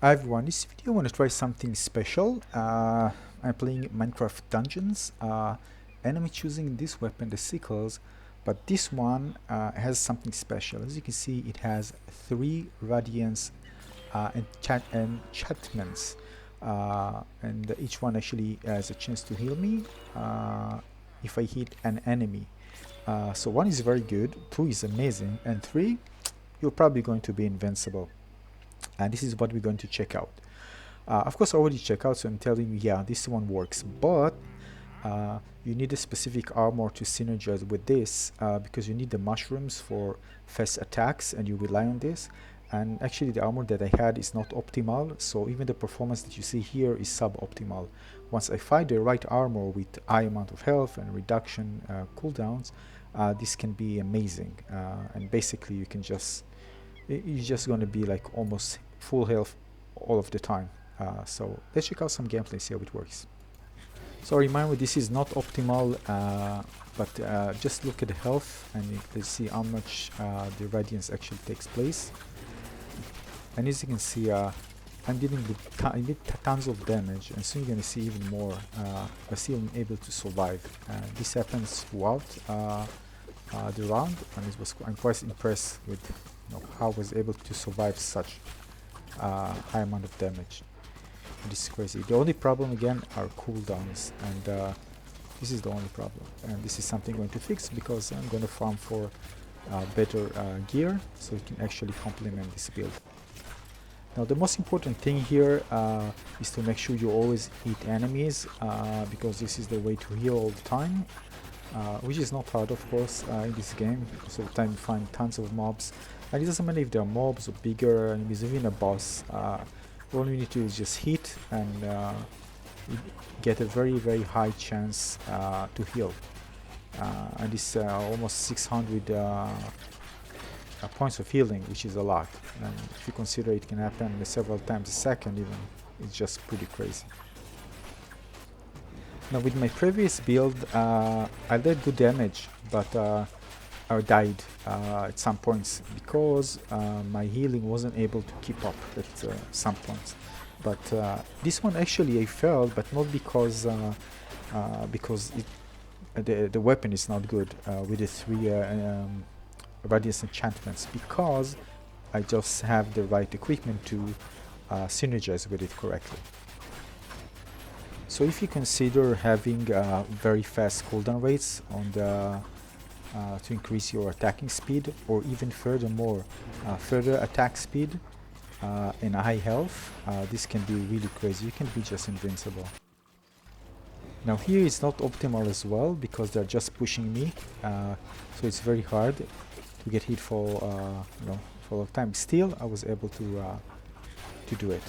Hi everyone, this video I want to try something special. I'm playing Minecraft Dungeons and I'm choosing this weapon, the Sickles, but this one has something special. As you can see, it has 3 Radiance Enchantments, and each one actually has a chance to heal me if I hit an enemy. So 1 is very good, 2 is amazing, and 3, you're probably going to be invincible. And this is what we're going to check out. Of course I already checked out, so I'm telling you, yeah, this one works, but you need a specific armor to synergize with this because you need the mushrooms for fast attacks and you rely on this. And actually the armor that I had is not optimal, so even the performance that you see here is suboptimal. Once I find the right armor with high amount of health and reduction cooldowns, this can be amazing, and basically you can just you're just going to be like almost full health all of the time. So let's check out some gameplay, see how it works. So remember, this is not optimal, but just look at the health and you can see how much the radiance actually takes place. And as you can see, I'm dealing with tons of damage, and soon you're going to see even more. But still I'm able to survive. This happens throughout the round, and I'm quite impressed with how I was able to survive such high amount of damage. This is crazy. The only problem again are cooldowns, and this is the only problem. And this is something I'm going to fix because I'm going to farm for better gear, so it can actually complement this build. Now the most important thing here is to make sure you always hit enemies because this is the way to heal all the time. Which is not hard, of course, in this game, because all the time you find tons of mobs, and it doesn't matter if they're mobs or bigger enemies, even a boss. All you need to do is just hit, and you get a very high chance to heal. And it's almost 600 points of healing, which is a lot. And if you consider it can happen several times a second, even, it's just pretty crazy. Now with my previous build, I did good damage, but I died at some points because my healing wasn't able to keep up at some points. But this one actually I failed, but not because the weapon is not good with the 3 Radiance Enchantments, because I just have the right equipment to synergize with it correctly. So if you consider having very fast cooldown rates on the to increase your attacking speed, or even furthermore further attack speed and high health, this can be really crazy. You can be just invincible. Now here it's not optimal as well because they're just pushing me, so it's very hard to get hit for for a long time. Still I was able to do it.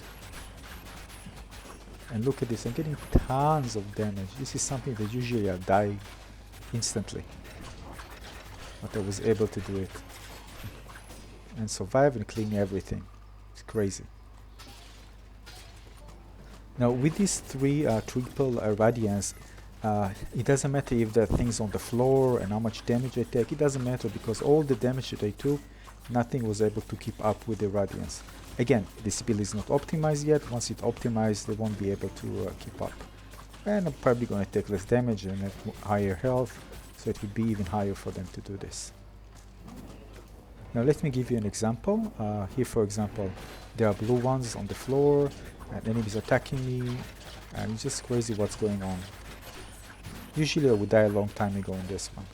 And look at this, I'm getting tons of damage. This is something that usually I die instantly, but I was able to do it and survive and clean everything. It's crazy. Now with these 3 triple radiance, it doesn't matter if there are things on the floor and how much damage I take. It doesn't matter because all the damage that I took, nothing was able to keep up with the radiance. Again, this build is not optimized yet. Once it's optimized, they won't be able to keep up. And I'm probably going to take less damage and have higher health, so it would be even higher for them to do this. Now let me give you an example. Here for example, there are blue ones on the floor, and enemies attacking me, and it's just crazy what's going on. Usually I would die a long time ago in this one,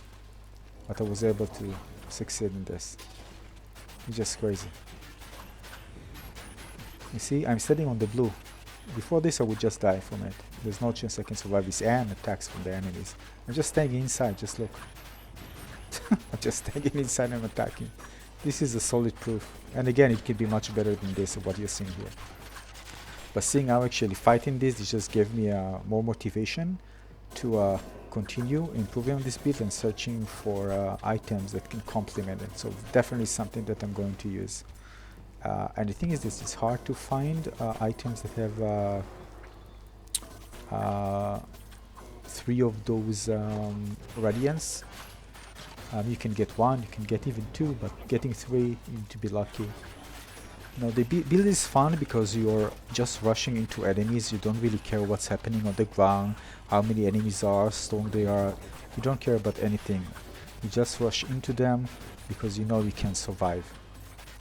but I was able to succeed in this. It's just crazy. You see, I'm standing on the blue. Before this I would just die from it. There's no chance I can survive this and attacks from the enemies. I'm just standing inside, just look. I'm just standing inside and attacking. This is a solid proof. And again, it could be much better than this, what you're seeing here. But seeing how actually fighting this, it just gave me more motivation to continue improving on this build and searching for items that can complement it. So definitely something that I'm going to use. And the thing is, this is hard to find items that have 3 of those radiance. You can get 1, you can get even 2, but getting 3, you need to be lucky. You know, the build is fun because you're just rushing into enemies. You don't really care what's happening on the ground, how many enemies are, strong they are. You don't care about anything. You just rush into them because you know you can survive.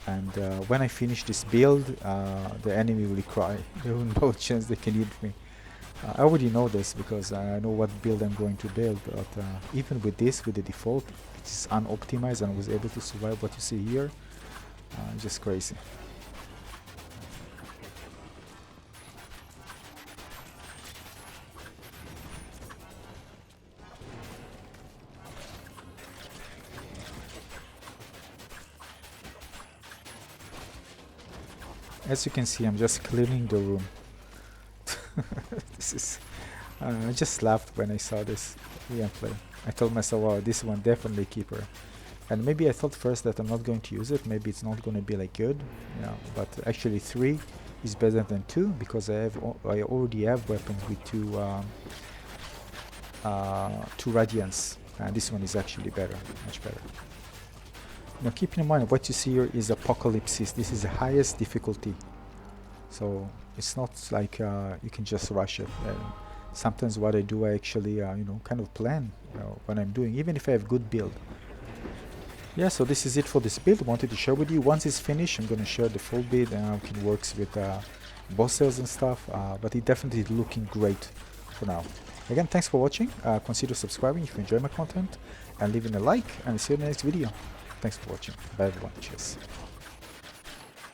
And when I finish this build, the enemy will cry. There will no chance they can hit me. I already know this because I know what build I'm going to build, but even with this, with the default, it's unoptimized and I was able to survive what you see here. Just crazy. As you can see, I'm just cleaning the room. This is... I just laughed when I saw this gameplay. I told myself, wow, this one definitely keeper. And maybe I thought first that I'm not going to use it. Maybe it's not going to be like good. Yeah, but actually 3 is better than 2 because I already have weapons with two Radiance. And this one is actually better, much better. Now keep in mind what you see here is Apocalypsis. This is the highest difficulty. So it's not like you can just rush it. Sometimes what I do, I actually, you know, kind of plan what I'm doing, even if I have good build. Yeah, so this is it for this build. Wanted to share with you. Once it's finished, I'm going to share the full build and how it works with bosses and stuff. But it definitely is looking great for now. Again, thanks for watching. Consider subscribing if you enjoy my content and leaving a like. And see you in the next video. Thanks for watching. Bye everyone. Cheers.